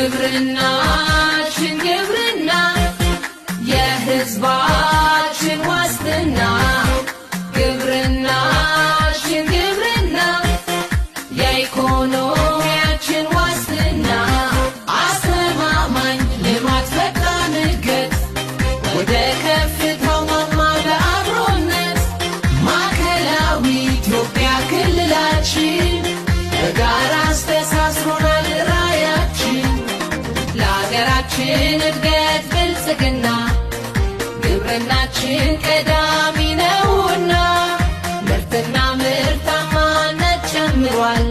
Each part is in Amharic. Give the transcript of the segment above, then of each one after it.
ግብርናችን ግብርና የሕዝባችን ዋስትና ግብርናችን ግብርና የኢኮኖሚያችን ዋስትና አስተማማኝ ልማት ፈጣን እድገት ወደ ከፍታው ማማ በአብሮነት ማዕከላዊ ኢትዮጵያ ክልላችን በጋራ አስተሳስሮናል ራዕያችን ለሀገራችን እድገት ብልጽግና ግብርናችን ቀዳሚ ነውና ምርትና ምርታማነት ጨምሯል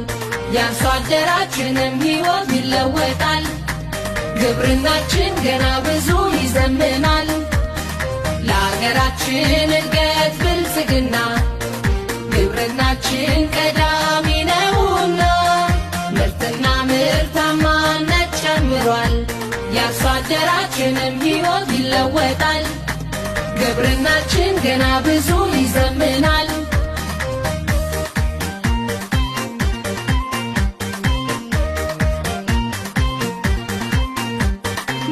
የአርሶ አደራችንም ሕይወት ይለወጣል ግብርናችን ገና ብዙ ይዘምናል ለሀገራችን እድገት ብልጽግና ግብርናችን ቀዳሚ ነውና ምርትና ምርታማነት ጨምሯል የአርሶ አደራችንም ሕይወት ይለወጣል ግብርናችን ገና ብዙ ይዘምናል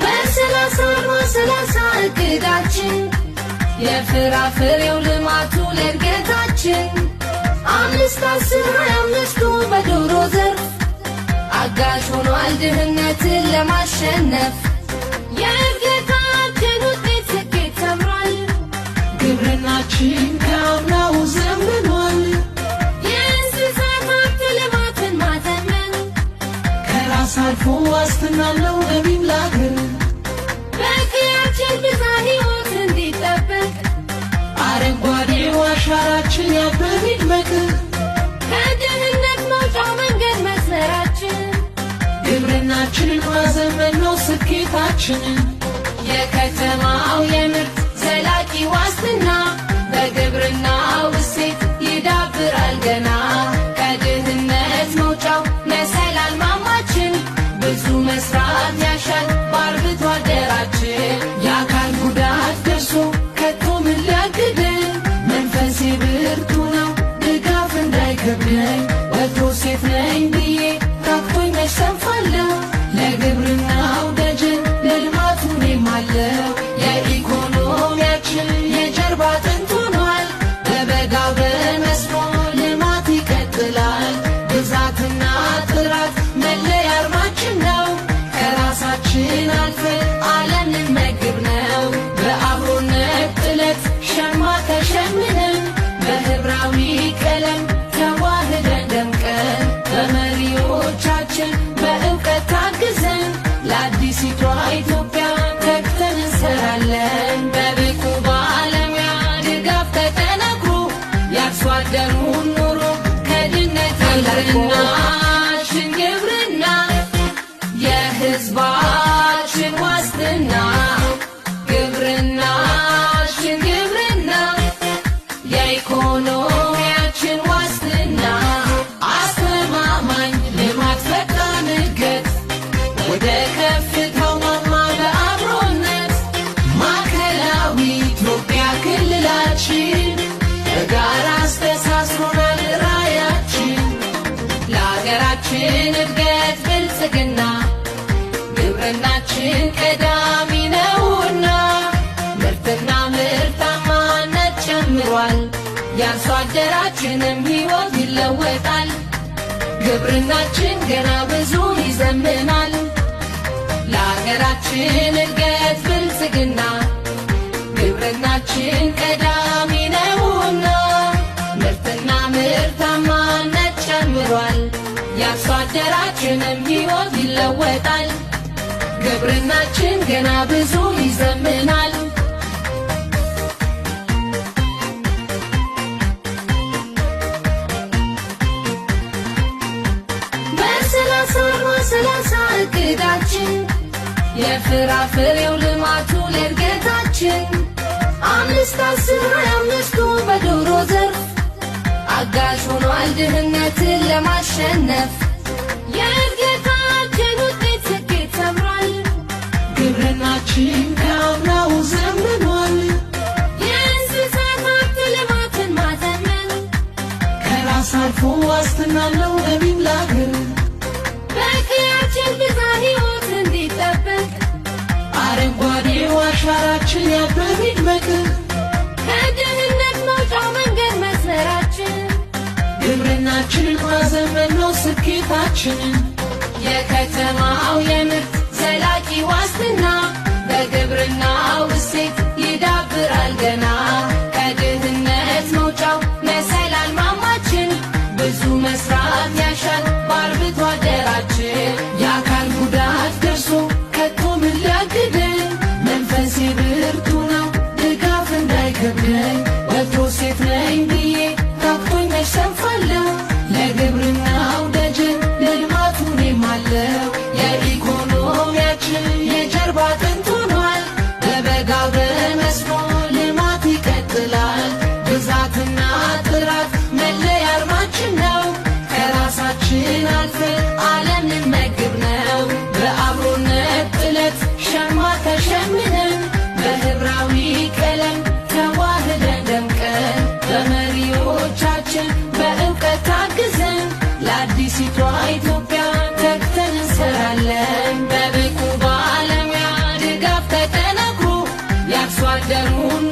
በሰላሳ እቅዳችን የፍራፍሬው ልማቱ ለእድገታችን 5-10-25ቱ በዶሮ ዘርፍ አጋዥ ሆኗል ድህነትን ለማሸነፍ የእድገታችን ውጤት ስኬት ሰምሯል ግብርናችን ከአምናው ዘምኗል የእንስሳት ሀብት ልማትን ማዘመን ከራስ አልፎ ዋስትና ነው ገቢም ለአገር በቀያችን ብዝሃ ሕይወት እንዲጠበቅ አረንጓዴው አሻራችን ያብብ ይድመቅ ከድህነት መውጫ መንገድ መስመራችን ግብርናችንን ማዘመን ነው ስኬታችን የከተማው የምርት ዘላቂ ዋስትና በግብርናው እሴት ይዳብራል ገና ከድህነት መውጫው መሰላል ማማችን ብዙ መስራት ያሻል በአርብቶ አደራችን የአካል ጉዳት ደርሶ ከቶ ምን ሊያግደን መንፈሴ ብርቱ ነው ድጋፍ እንዳይከብደኝ ወትሮ ሴት ነኝ ብዬ ታክቶኝ መች ሰንፋለሁ ለግብርናው ደጀን ለልማቱ እኔም አለሁ የኢኮኖሚያችን የጀርባ አጥንት ሆኗል በበጋው በመስኖ ልማት ይቀጥላል ብዛትና ጥራት መለያ አርማችን ነው ከራሳችን አልፈን ዓለምን መግብ ነው በአብሮነት ጥለት ሸማ ተሸምነን በህብራዊ ቀለም ተዋህደን ደምቀን በመሪዎቻችን በእውቀት ታግዘን ለአዲሲቷ ኢትዮጵያ ተግተን እንሰራለን በብቁ ባለሙያ ድጋፍ ተጠናክሮ የአርሶ አደሩን ኑሮ ከድህነት ግብርናችን ግብርና የሕዝባችን ዋስትና ግብርናችን ግብርና የኢኮኖሚያችን ዋስትና አስተማማኝ ልማት ፈጣን እድገት ወደ ከፍታው ማማ በአብሮነት ማዕከላዊ ኢትዮጵያ ክልላችን በጋራ አስተሳስሮናል ራዕያችን ለሀገራችን እድገት ብልጽግና ግብርናችን ቀዳሚ ነውና ምርትና ምርታማነት ጨምሯል የአርሶ አደራችንም ሕይወት ይለወጣል ግብርናችን ገና ብዙ ይዘምናል ለሀገራችን እድገት ብልጽግና ግብርናችን ቀዳሚ ነውና ምርትና ምርታማነት ጨምሯል የአርሶ አደራችንም ሕይወት ይለወጣል ግብርናችን ገና ብዙ ይዘምናል በሰላሳ እቅዳችን የፍራፍሬው ልማቱ ለእድገታችን 5-10-25ቱ በዶሮ ዘርፍ አጋዥ ሆኗል ድህነትን ለማሸነፍ የእድገታችን ውጤት ስኬት ሰምሯል ግብርናችን ከአምናው ዘምኗል የእንስሳት ሀብት ልማትን ማዘመን ከራስ አልፎ ዋስትና ነው ገቢም ለአገር በቀያችን ብዝሃ ሕይወት ልማታችን ያብብ ይድመቅ ከድህነት መውጫ መንገድ መስመራችን ግብርናችንን ማዘመን ነው ስኬታችን የከተማው የምርት ዘላቂ ዋስትና በግብርናው እሴት ይዳብራል ገና ከድህነት መውጫው መሰላል ማማችን ብዙ መስራት ያሻል በአርብቶ አደራችን የአካል ጉዳት ደርሶ ከቶ ምን ሊያግደን መንፈሴ ብርቱ ነው ድጋፍ እንዳይከብደኝ ወትሮ ሴት ነኝ ብዬ ታክቶኝ መች ሰንፋለሁ ለግብርናው ደጀን ለልማቱ እኔም አለሁ የኢኮኖሚያችን የጀርባ አጥንት ሆኗል በበጋው በመስኖ ልማት ይቀጥላል ብዛትና ጥራት መለያ አርማችን ነው ከራሳችን አልፈን ዓለም ልንመግብ ነው በአብሮነት ጥለት ሸማ ተሸምነን በህብራዊ ቀለም ተዋህደን ደምቀን በመሪዎቻችን በእውቀት ታግዘን ለአዲሲቷ ኢትዮጵያ ተግተን እንሰራለን በብቁ ባለሙያ ድጋፍ ተጠናክሮ ያርሶ አደሩን